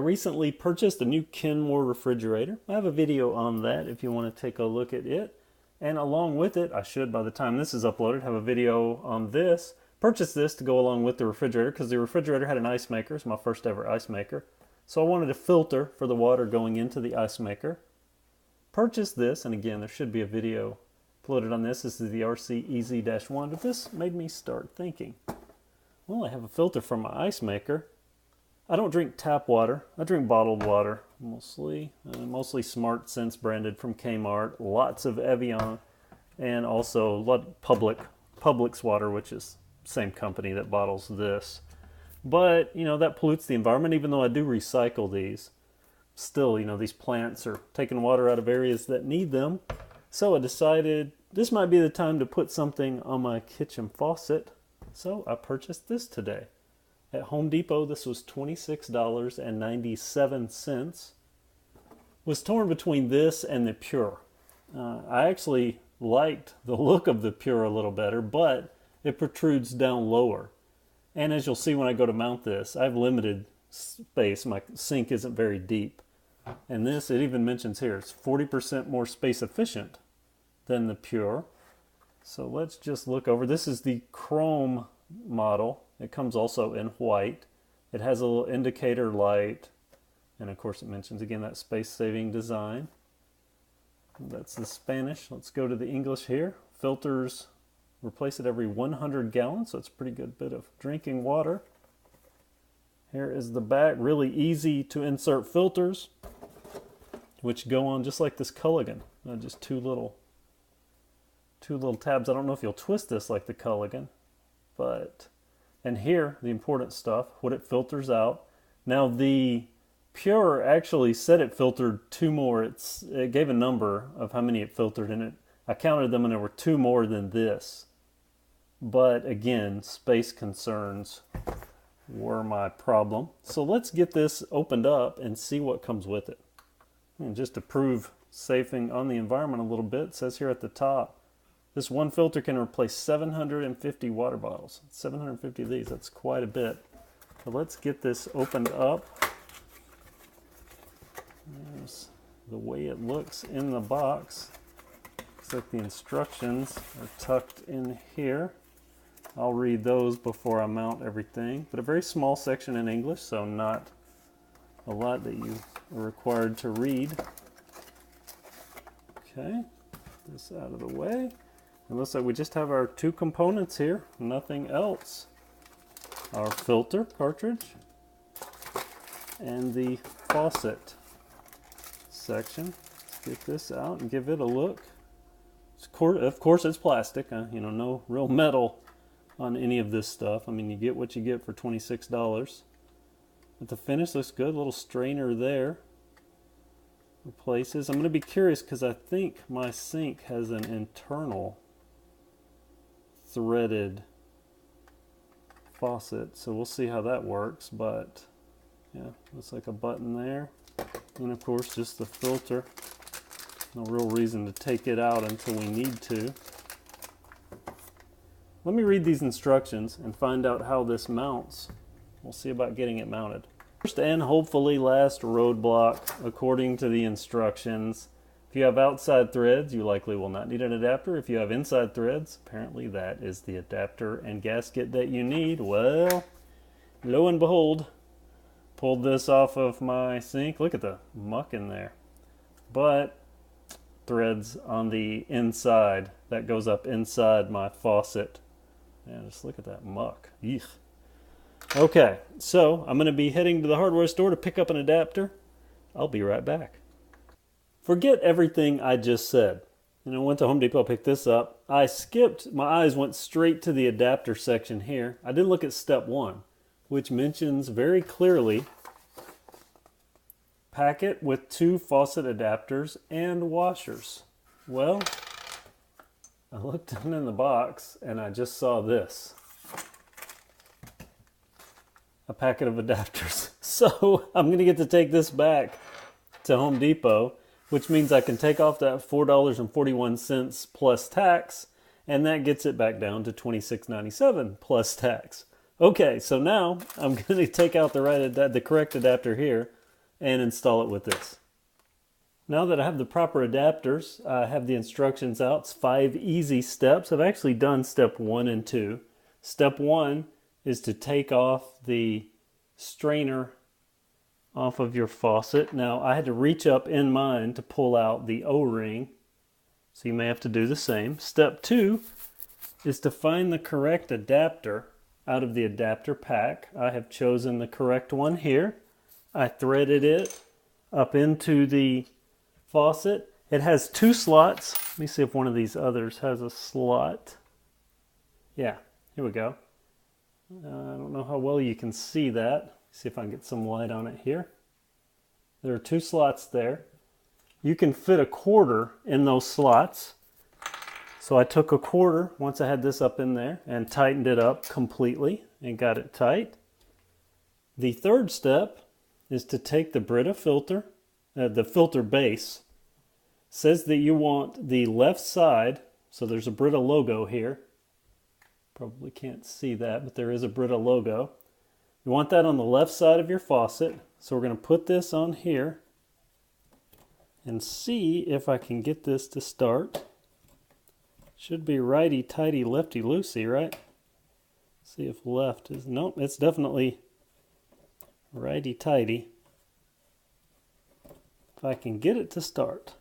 recently purchased a new Kenmore refrigerator. I have a video on that if you want to take a look at it. And along with it, I should, by the time this is uploaded, have a video on this. Purchased this to go along with the refrigerator because the refrigerator had an ice maker. It's my first ever ice maker. So I wanted a filter for the water going into the ice maker. Purchased this, and again, there should be a video uploaded on this. This is the RC EZ-1, but this made me start thinking. Well, I have a filter for my ice maker. I don't drink tap water. I drink bottled water mostly. Mostly Smart Sense branded from Kmart. Lots of Evian, and also a lot of Publix water, which is the same company that bottles this. But, you know, that pollutes the environment, even though I do recycle these. Still, you know, these plants are taking water out of areas that need them. So I decided this might be the time to put something on my kitchen faucet. So I purchased this today. At Home Depot, this was $26.97. Was torn between this and the Pure. I actually liked the look of the Pure a little better, but it protrudes down lower. And as you'll see when I go to mount this, I have limited space. My sink isn't very deep. And this, it even mentions here, it's 40% more space efficient than the Pure. So let's just look over. This is the Chrome model. It comes also in white. It has a little indicator light. And of course it mentions again that space-saving design. That's the Spanish. Let's go to the English here. Filters, replace it every 100 gallons, so it's a pretty good bit of drinking water. Here is the back. Really easy to insert filters, which go on just like this Culligan. Just two little tabs. I don't know if you'll twist this like the Culligan, but, and here, the important stuff, what it filters out. Now the Pure actually said it filtered 2 more. It gave a number of how many it filtered, and I counted them and there were 2 more than this. But again, space concerns were my problem. So let's get this opened up and see what comes with it. And just to prove saving on the environment a little bit, it says here at the top, this one filter can replace 750 water bottles. 750 of these, that's quite a bit. So let's get this opened up. There's the way it looks in the box. Looks like the instructions are tucked in here. I'll read those before I mount everything, but a very small section in English, so not a lot that you are required to read. Okay, this out of the way. It looks like we just have our 2 components here, nothing else. Our filter cartridge and the faucet section. Let's get this out and give it a look. Of course it's plastic, you know, no real metal on any of this stuff. I mean, you get what you get for $26. But the finish looks good, a little strainer there. Places. I'm going to be curious because I think my sink has an internal threaded faucet, so we'll see how that works. But yeah, looks like a button there, and of course just the filter. No real reason to take it out until we need to. Let me read these instructions and find out how this mounts. We'll see about getting it mounted. First and hopefully last roadblock, according to the instructions. If you have outside threads, you likely will not need an adapter. If you have inside threads, apparently that is the adapter and gasket that you need. Well, lo and behold, pulled this off of my sink. Look at the muck in there. But threads on the inside, that goes up inside my faucet. Yeah, just look at that muck. Eek. Okay, so I'm going to be heading to the hardware store to pick up an adapter. I'll be right back. Forget everything I just said. You know, went to Home Depot, picked this up. I skipped, my eyes went straight to the adapter section here. I didn't look at step 1, which mentions very clearly packet with 2 faucet adapters and washers. Well, I looked in the box and I just saw this. A packet of adapters. So I'm going to get to take this back to Home Depot, which means I can take off that $4.41 plus tax, and that gets it back down to $26.97 plus tax. Okay, so now I'm going to take out the correct adapter here. and install it with this. Now that I have the proper adapters, I have the instructions out. It's 5 easy steps. I've actually done step 1 and 2. Step 1 is to take off the strainer off of your faucet. Now I had to reach up in mine to pull out the O-ring, so you may have to do the same. Step 2 is to find the correct adapter out of the adapter pack. I have chosen the correct one here. I threaded it up into the faucet. It has 2 slots. Let me see if one of these others has a slot. Yeah, here we go. I don't know how well you can see that. See if I can get some light on it here. There are 2 slots there. You can fit a quarter in those slots. So I took a quarter once I had this up in there and tightened it up completely and got it tight. The third step is to take the Brita filter, the filter base. It says that you want the left side, so there's a Brita logo here. Probably can't see that, but there is a Brita logo. You want that on the left side of your faucet. So we're going to put this on here and see if I can get this to start. Should be righty-tighty, lefty-loosey, right? See if left is... Nope, it's definitely righty-tighty. If I can get it to start.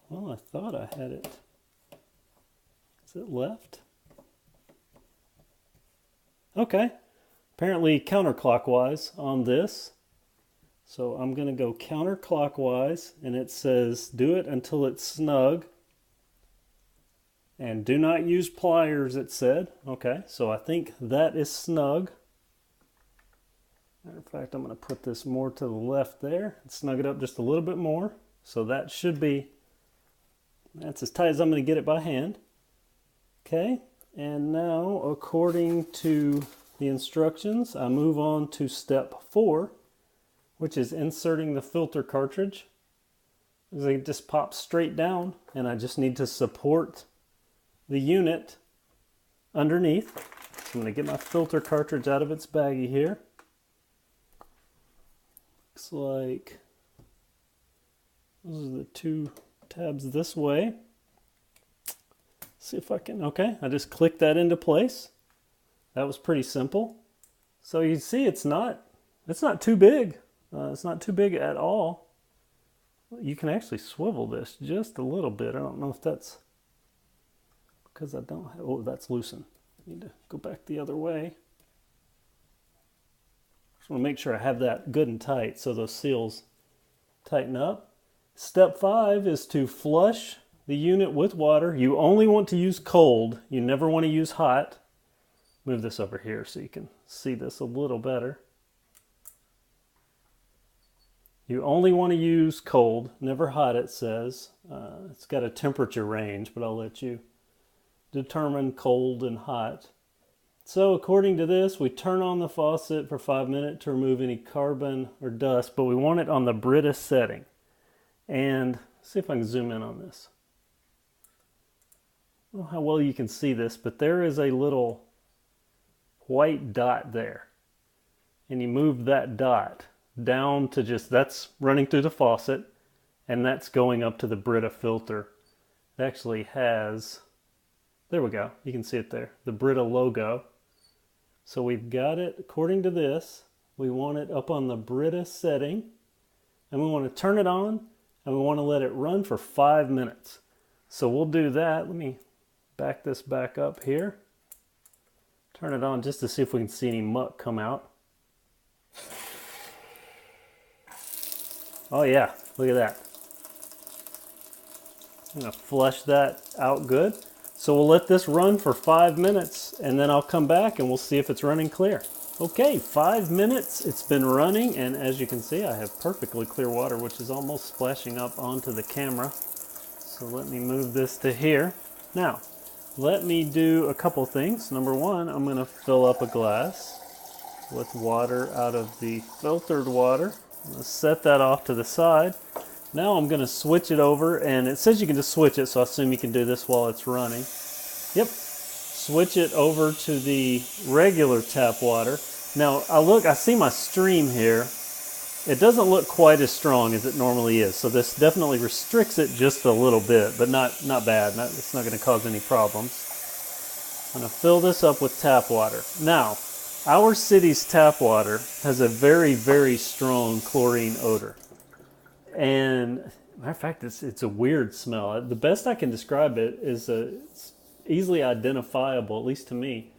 Well, I thought I had it. Is it left? Okay. Apparently counterclockwise on this. So I'm going to go counterclockwise, and it says do it until it's snug. And do not use pliers, it said. Okay, so I think that is snug. Matter of fact, I'm going to put this more to the left there and snug it up just a little bit more. So that should be, that's as tight as I'm going to get it by hand. Okay, and now according to the instructions, I move on to step 4, which is inserting the filter cartridge. It just pops straight down, and I just need to support the unit underneath. So I'm going to get my filter cartridge out of its baggie here. Looks like those are the 2 tabs this way. See if I can, okay, I just clicked that into place. That was pretty simple. So you see it's not too big. It's not too big at all. You can actually swivel this just a little bit. I don't know if that's because I don't have, oh, that's loosened. I need to go back the other way. Just want to make sure I have that good and tight so those seals tighten up. Step 5 is to flush the unit with water. You only want to use cold. You never want to use hot. Move this over here so you can see this a little better. You only want to use cold, never hot, it says. It's got a temperature range, but I'll let you determine cold and hot. So according to this, we turn on the faucet for 5 minutes to remove any carbon or dust, but we want it on the Brita setting. And see if I can zoom in on this. I don't know how well you can see this, but there is a little white dot there. And you move that dot down to just, that's running through the faucet, and that's going up to the Brita filter. It actually has, there we go, you can see it there, the Brita logo. So we've got it, according to this, we want it up on the Brita setting, and we want to turn it on, and we want to let it run for 5 minutes. So we'll do that. Let me back this back up here. Turn it on just to see if we can see any muck come out. Oh yeah, look at that. I'm going to flush that out good. So we'll let this run for 5 minutes, and then I'll come back and we'll see if it's running clear. Okay, 5 minutes, it's been running, and as you can see, I have perfectly clear water, which is almost splashing up onto the camera. So let me move this to here. Now, let me do a couple things. Number one, I'm going to fill up a glass with water out of the filtered water. I'm going to set that off to the side. Now I'm going to switch it over, and it says you can just switch it, so I assume you can do this while it's running. Yep. Switch it over to the regular tap water. Now, I see my stream here. It doesn't look quite as strong as it normally is, so this definitely restricts it just a little bit, but not bad. It's not going to cause any problems. I'm going to fill this up with tap water. Now, our city's tap water has a very, very strong chlorine odor. And, matter of fact, it's a weird smell. The best I can describe it is it's easily identifiable, at least to me,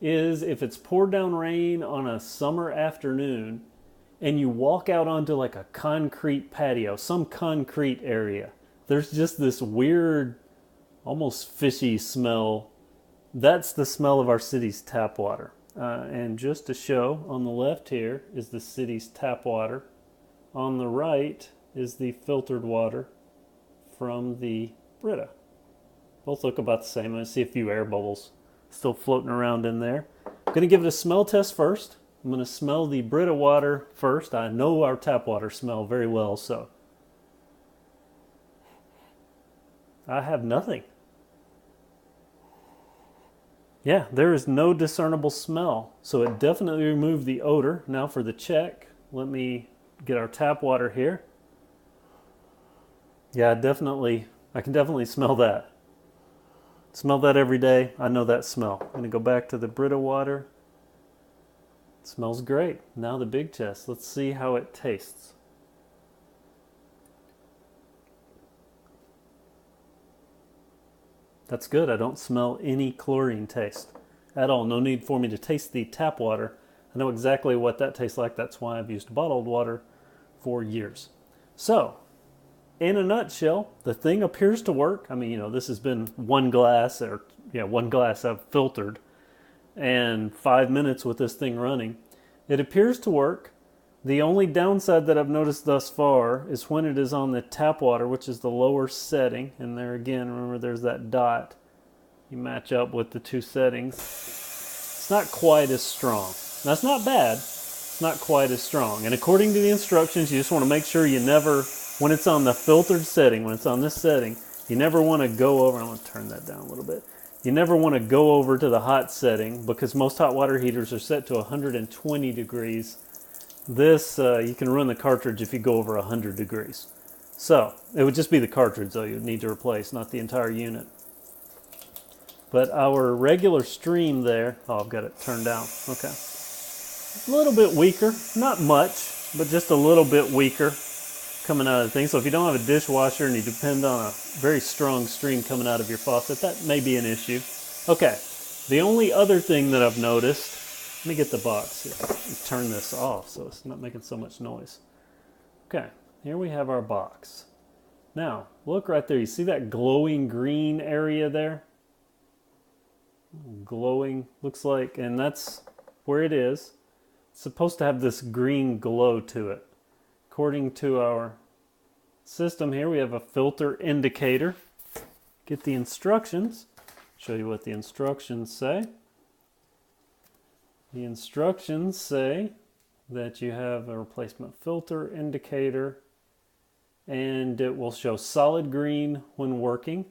is if it's poured down rain on a summer afternoon and you walk out onto like a concrete patio, some concrete area. There's just this weird, almost fishy smell. That's the smell of our city's tap water. And just to show, on the left here is the city's tap water. On the right is the filtered water from the Brita. Both look about the same. I see a few air bubbles still floating around in there. I'm going to give it a smell test first. I'm going to smell the Brita water first. I know our tap water smell very well, so I have nothing. Yeah, there is no discernible smell, so it definitely removed the odor. Now for the check, let me get our tap water here. Yeah, I can definitely smell that. Smell that every day. I know that smell. I'm going to go back to the Brita water. It smells great. Now the big test. Let's see how it tastes. That's good. I don't smell any chlorine taste at all. No need for me to taste the tap water. I know exactly what that tastes like. That's why I've used bottled water for years. So, in a nutshell, the thing appears to work. I mean, this has been one glass I've filtered and 5 minutes with this thing running. It appears to work. The only downside that I've noticed thus far is when it is on the tap water, which is the lower setting. And there again, remember there's that dot. You match up with the two settings. It's not quite as strong. That's not bad. It's not quite as strong. And according to the instructions, you just want to make sure you never, when it's on the filtered setting, when it's on this setting, you never want to go over. I'm going to turn that down a little bit. You never want to go over to the hot setting because most hot water heaters are set to 120 degrees. This, you can run the cartridge if you go over 100 degrees. So, it would just be the cartridge though you'd need to replace, not the entire unit. But our regular stream there, I've got it turned down, okay. A little bit weaker, not much, but just a little bit weaker coming out of the thing. So if you don't have a dishwasher and you depend on a very strong stream coming out of your faucet, that may be an issue. Okay, the only other thing that I've noticed, let me get the box here and turn this off so it's not making so much noise. Okay, here we have our box. Now, look right there. You see that glowing green area there? Glowing, looks like, and that's where it is. It's supposed to have this green glow to it. According to our system here, we have a filter indicator. Get the instructions. Show you what the instructions say. The instructions say that you have a replacement filter indicator and it will show solid green when working.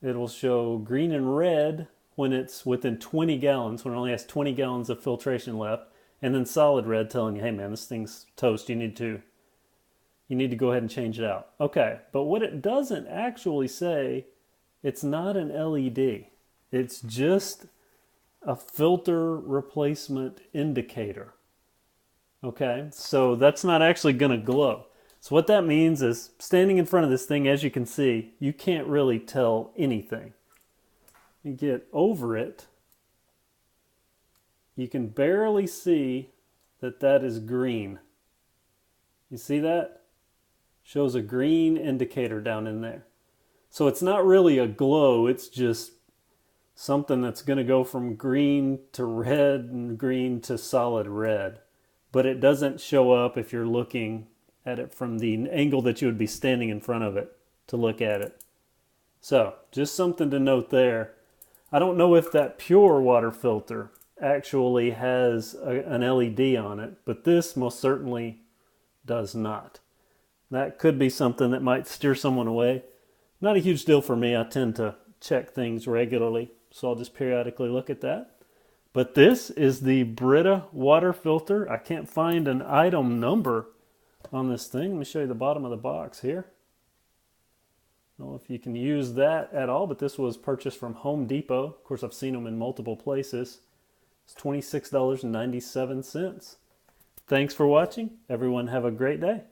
It will show green and red when it's within 20 gallons, when it only has 20 gallons of filtration left, and then solid red telling you, hey man, this thing's toast, you need to go ahead and change it out. Okay, but what it doesn't actually say, it's not an LED. It's just a filter replacement indicator. Okay, so that's not actually going to glow. So what that means is, standing in front of this thing, as you can see, you can't really tell anything. You get over it, you can barely see that is green. You see that? Shows a green indicator down in there. So it's not really a glow, it's just something that's going to go from green to red and green to solid red. But it doesn't show up if you're looking at it from the angle that you would be standing in front of it to look at it. So, just something to note there. I don't know if that pure water filter actually has an LED on it, but this most certainly does not. That could be something that might steer someone away. Not a huge deal for me. I tend to check things regularly, so I'll just periodically look at that. But this is the Brita water filter. I can't find an item number on this thing. Let me show you the bottom of the box here. I don't know if you can use that at all, but this was purchased from Home Depot. Of course, I've seen them in multiple places. It's $26.97. Thanks for watching. Everyone have a great day.